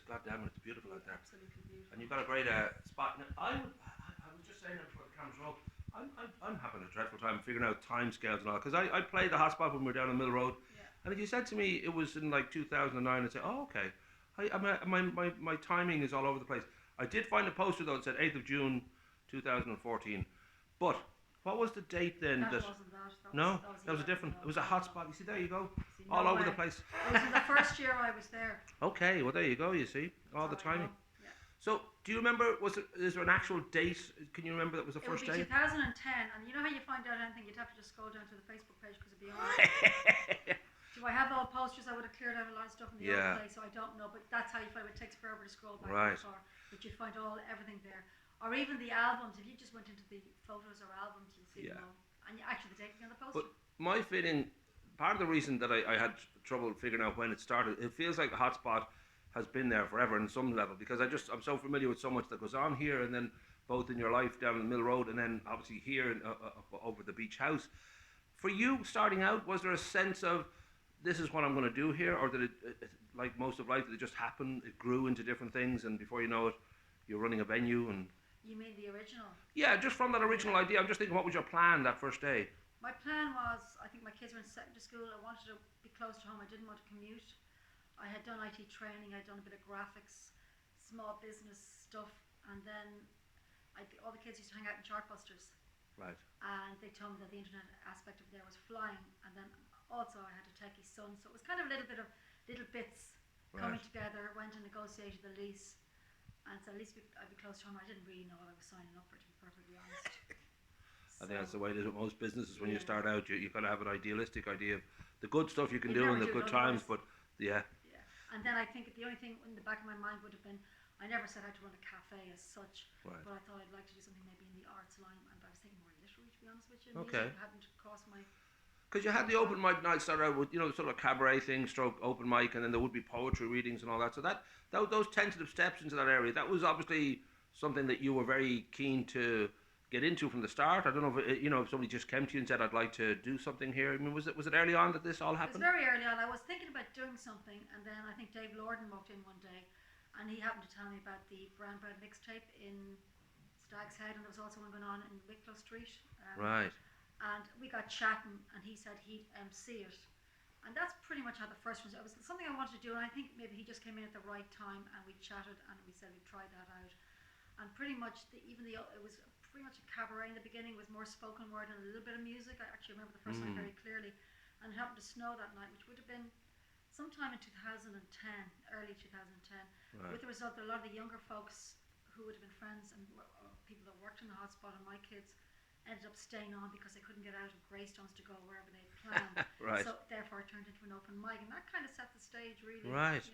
goddamn, it's beautiful out there. Absolutely beautiful. And you've got a great spot. Now, I was just saying that before the cameras roll. I'm having a dreadful time figuring out time scales and all, because I played the hotspot when we were down on Mill Road, and if you said to me it was in like 2009, I'd say, oh, okay. My timing is all over the place. I did find a poster though that said 8th of June 2014, but what was the date then? That wasn't that. That was a different. It was a hotspot. You see, there you go, See, all over the place. It was in the first year I was there. Okay, well there you go. You see, all the timing. So, do you remember, is there an actual date? Can you remember that was the first day? It would be 2010, and you know how you find out anything, you'd have to just scroll down to the Facebook page because it'd be on. Do I have all posters? I would have cleared out a lot of stuff in the old place, so I don't know, but that's how you find it. It takes forever to scroll back far, but you'd find everything there. Or even the albums, if you just went into the photos or albums, you'll see them all. And actually, the dating on the poster. But my feeling, part of the reason that I had trouble figuring out when it started, it feels like a hotspot has been there forever on some level, because I'm so familiar with so much that goes on here, and then both in your life down in Mill Road, and then obviously here over the beach house. For you, starting out, was there a sense of this is what I'm going to do here, or did it, like most of life, did it just happen? It grew into different things, and before you know it, you're running a venue. And you mean the original? Yeah, just from that original idea. I'm just thinking, what was your plan that first day? My plan was, I think my kids were in secondary school. I wanted to be close to home. I didn't want to commute. I had done IT training, I'd done a bit of graphics, small business stuff, and then all the kids used to hang out in Chartbusters. Right. And they told me that the internet aspect of there was flying, and then also I had a techie son, so it was kind of a little bit of little bits coming together. Went and negotiated the lease, and so at least I'd be close to home. I didn't really know what I was signing up for, to be perfectly honest. I think that's the way it is with most businesses. When you start out, you got to have an idealistic idea of the good stuff you can do and the good times, but And then I think the only thing in the back of my mind would have been, I never set out to run a cafe as such, but I thought I'd like to do something maybe in the arts line, and I was thinking more literary, to be honest with you. Music hadn't crossed my... Because you had the open mic night start out with, sort of cabaret thing, stroke open mic, and then there would be poetry readings and all that. So those tentative steps into that area, that was obviously something that you were very keen to get into from the start. I don't know if somebody just came to you and said, I'd like to do something here. I mean, was it early on that this all happened? It was very early on. I was thinking about doing something, and then I think Dave Lorden walked in one day, and he happened to tell me about the Brown Bread mixtape in Stag's Head, and there was also one going on in Wicklow Street. Right. And we got chatting, and he said he'd MC it. And that's pretty much how the first one was. It was something I wanted to do, and I think maybe he just came in at the right time, and we chatted, and we said we'd try that out. And pretty much, it was pretty much a cabaret in the beginning, with more spoken word and a little bit of music. I actually remember the first night very clearly. And it happened to snow that night, which would have been sometime in 2010, early 2010. Right. With the result that a lot of the younger folks who would have been friends and people that worked in the hotspot and my kids ended up staying on because they couldn't get out of Greystones to go wherever they planned. Right. So therefore it turned into an open mic, and that kind of set the stage, really. Right.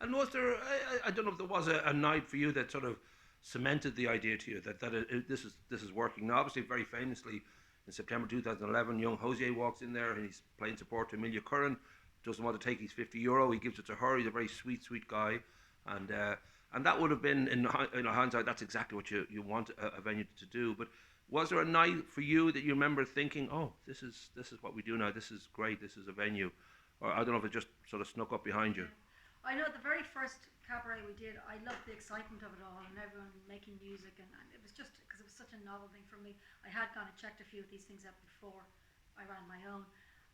And was there, I don't know if there was a night for you that sort of cemented the idea to you that this is working. Now, obviously, very famously, in September 2011, young Jose walks in there and he's playing support to Amelia Curran. Doesn't want to take his €50. He gives it to her. He's a very sweet guy, and that would have been in hindsight. That's exactly what you want a venue to do. But was there a night for you that you remember thinking, oh, this is what we do now. This is great. This is a venue, or I don't know if it just sort of snuck up behind you. I know the very first cabaret we did, I loved the excitement of it all and everyone making music, and it was just because it was such a novel thing for me. I had gone and checked a few of these things out before I ran my own,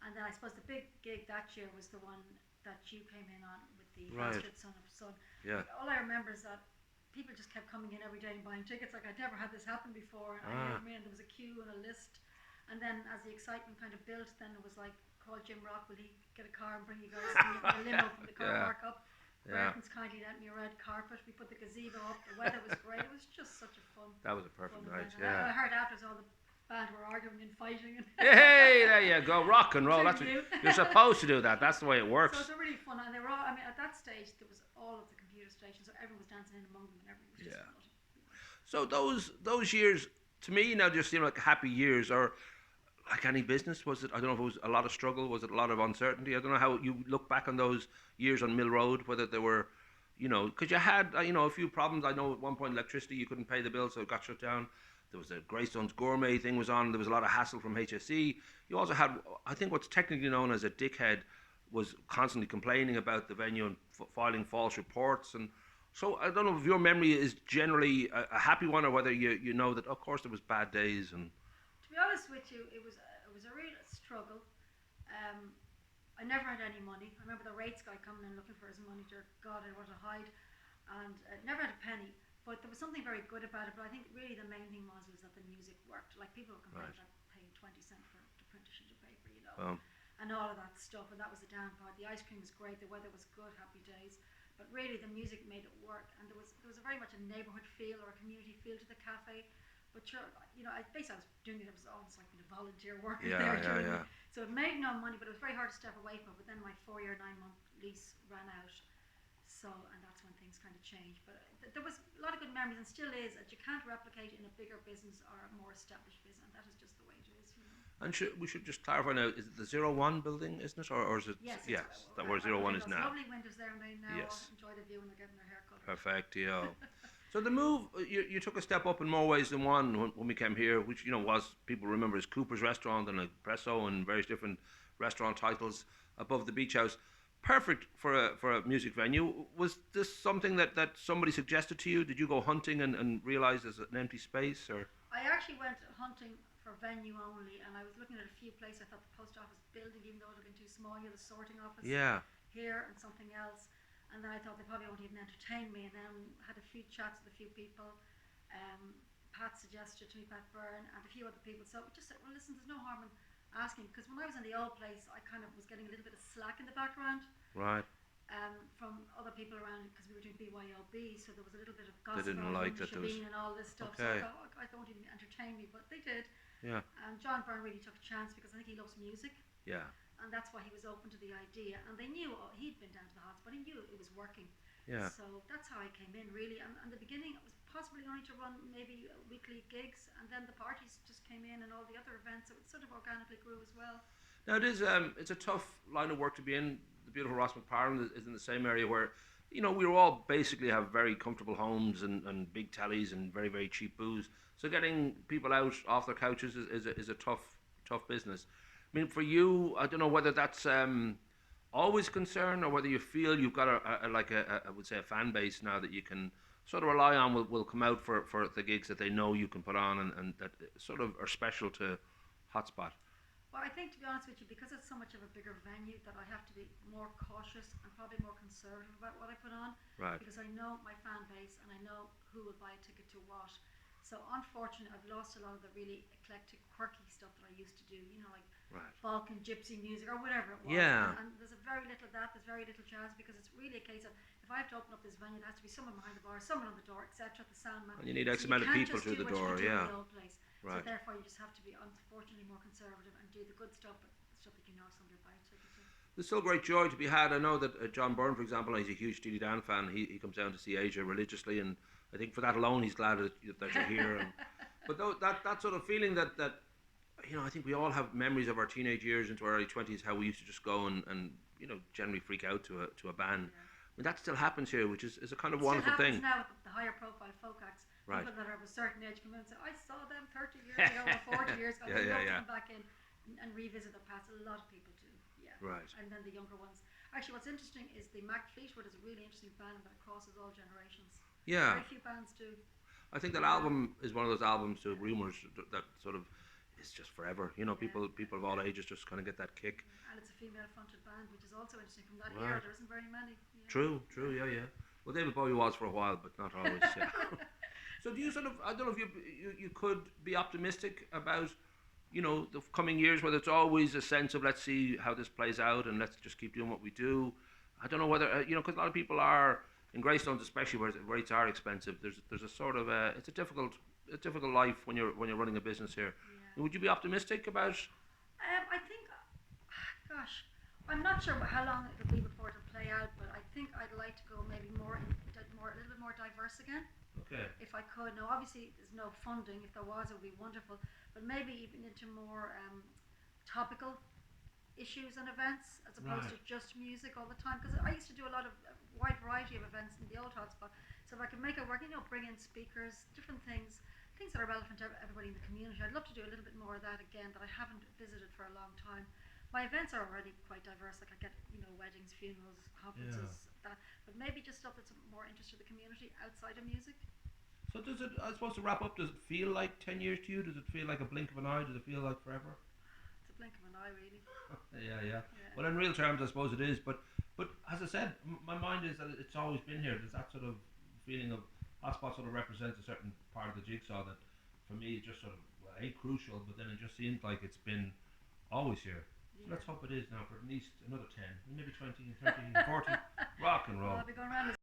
and then I suppose the big gig that year was the one that you came in on with the Bastard Son of Son. Yeah. All I remember is that people just kept coming in every day and buying tickets. Like, I'd never had this happen before, and I came in, there was a queue and a list, and then as the excitement kind of built, then it was like, call Jim Rock, will he get a car and bring you guys in a limo from the car park up. Brenton's kindly lent me a red carpet. We put the gazebo up. The weather was great. It was just such a fun. That was a perfect night. I heard afterwards all the band were arguing and fighting. Hey, there you go, rock and roll. That's what you're supposed to do. That's the way it works. So it was really fun, and they were all. I mean, at that stage there was all of the computer stations, so everyone was dancing in among them, and everyone was just nutty. So those years to me now just seem like happy years, or like any business. Was it? I don't know if it was a lot of struggle. Was it a lot of uncertainty? I don't know how you look back on those years on Mill Road. Whether they were, because you had a few problems. I know at one point electricity, you couldn't pay the bill, so it got shut down. There was a Greystones gourmet thing was on. There was a lot of hassle from HSE. You also had, I think, what's technically known as a dickhead was constantly complaining about the venue and filing false reports. And So I don't know if your memory is generally a happy one, or whether you know that of course there was bad days and. To be honest with you, it was a real struggle. Um, I never had any money. I remember the rates guy coming in looking for his money. Dear God, I want to hide, and never had a penny. But there was something very good about it. But I think really the main thing was that the music worked. Like people were complaining Right. about paying 20 cents to print a sheet of paper, Um, and all of that stuff. And that was the down part. The ice cream was great. The weather was good. Happy days. But really, the music made it work. And there was a very much a neighbourhood feel or a community feel to the cafe. But sure, I basically I was doing it. It was almost like being a volunteer worker yeah, there. yeah, yeah. So it made no money, but it was very hard to step away from it. But then my 4-year, 9-month lease ran out. So, and that's when things kind of changed. But there was a lot of good memories, and still is, that you can't replicate in a bigger business or a more established business. And that is just the way it is. And we should just clarify now: is it the 01 building, isn't it, or is it? Yes, Yes, that where I 01 think is those now. lovely windows there, and they now Yes. enjoy the view when they're getting their hair cut. Perfect. Yeah. So the move, you took a step up in more ways than one when we came here, which was, people remember as Cooper's Restaurant and Espresso and various different restaurant titles above the beach house. Perfect for a music venue. Was this something that somebody suggested to you? Did you go hunting and realize there's an empty space, or? I actually went hunting for venue only, and I was looking at a few places. I thought the post office building, even though it would have been too small, the sorting office Yeah. here and something else. And then I thought they probably won't even entertain me. And then had a few chats with a few people. Pat suggested to me, Pat Byrne, and a few other people. So we just said, well, listen, there's no harm in asking, because when I was in the old place, I kind of was getting a little bit of slack in the background. Right. From other people around, because we were doing BYOB, so there was a little bit of They gossip didn't around like that there was. Shabine and all this stuff. Okay. So I thought, I don't even entertain me, but they did. Yeah. And John Byrne really took a chance, because I think he loves music, Yeah. and that's why he was open to the idea. And they knew he'd been down to the hotspot, he knew it was working. Yeah. So that's how I came in, really. And the beginning, it was possibly only to run maybe weekly gigs, and then the parties just came in and all the other events, so it sort of organically grew as well. Now it is it's a tough line of work to be in. The beautiful Ross McParland is in the same area where we all basically have very comfortable homes and big tellies and very, very cheap booze. So getting people out off their couches is a tough business. I mean, for you, I don't know whether that's always concern, or whether you feel you've got I would say a fan base now that you can sort of rely on, will come out for the gigs that they know you can put on, and that sort of are special to Hotspot. Well, I think, to be honest with you, because it's so much of a bigger venue, that I have to be more cautious and probably more conservative about what I put on. Right. Because I know my fan base and I know who will buy a ticket to what. So unfortunately, I've lost a lot of the really eclectic, quirky stuff that I used to do. Like Right. Balkan gypsy music or whatever it was. Yeah. And there's a very little of that. There's very little jazz, because it's really a case of, if I have to open up this venue, there has to be someone behind the bar, someone on the door, etc. The sound man. And you need X So amount of can't people just through do the what door. you do in Yeah. the old place. Right. So therefore, you just have to be, unfortunately, more conservative and do the good stuff, but the stuff that somebody will buy a ticket to. There's still great joy to be had. I know that John Byrne, for example, he's a huge Steely Dan fan. He comes down to see Asia religiously, and I think for that alone, he's glad that you're here. But that sort of feeling that I think we all have memories of our teenage years into our early 20s, how we used to just go and generally freak out to a band. Yeah. I mean, that still happens here, which is a kind of It wonderful still thing. happens now with the higher profile folk acts. Right. People that are of a certain age come in and say, I saw them 30 years ago or 40 years ago. Yeah, They yeah, love to yeah. come back in and revisit the past. A lot of people do, yeah. Right. And then the younger ones. Actually, what's interesting is the Mac Fleetwood is a really interesting band that crosses all generations. Yeah. Very few bands do. I think that album is one of those albums to rumours that sort of is just forever. People of all ages just kind of get that kick. And it's a female fronted band, which is also interesting from that Right. era. There isn't very many. Yeah. True, yeah. Well, David Bowie was for a while, but not always. Yeah. So do you sort of, I don't know if you could be optimistic about, the coming years, whether it's always a sense of let's see how this plays out and let's just keep doing what we do. I don't know whether, because a lot of people are, in Greystones especially, where rates are expensive, there's a sort of, it's a difficult life when you're running a business here. Yeah. Would you be optimistic about? I think, gosh, I'm not sure how long it'll be before it'll play out, but I think I'd like to go maybe a little bit more diverse again. Okay. If I could. Now, obviously, there's no funding. If there was, it would be wonderful. But maybe even into more topical issues and events, as opposed to just music all the time. Because I used to do a lot of wide variety of events in the old hotspot. So if I could make it work, bring in speakers, different things that are relevant to everybody in the community. I'd love to do a little bit more of that again, that I haven't visited for a long time. My events are already quite diverse. Like I get, weddings, funerals, conferences, that. But maybe just stuff that's more interest to the community outside of music. So does it? I suppose to wrap up, does it feel like 10 years to you? Does it feel like a blink of an eye? Does it feel like forever? It's a blink of an eye, really. Yeah. Yeah. Well, in real terms, I suppose it is. But as I said, my mind is that it's always been here. There's that sort of feeling of hotspot sort of represents a certain part of the jigsaw that, for me, just sort of ain't crucial. But then it just seems like it's been always here. So Yeah. let's hope it is now for at least another 10, maybe 20, 30, 40. Rock and roll. Well, I'll be going around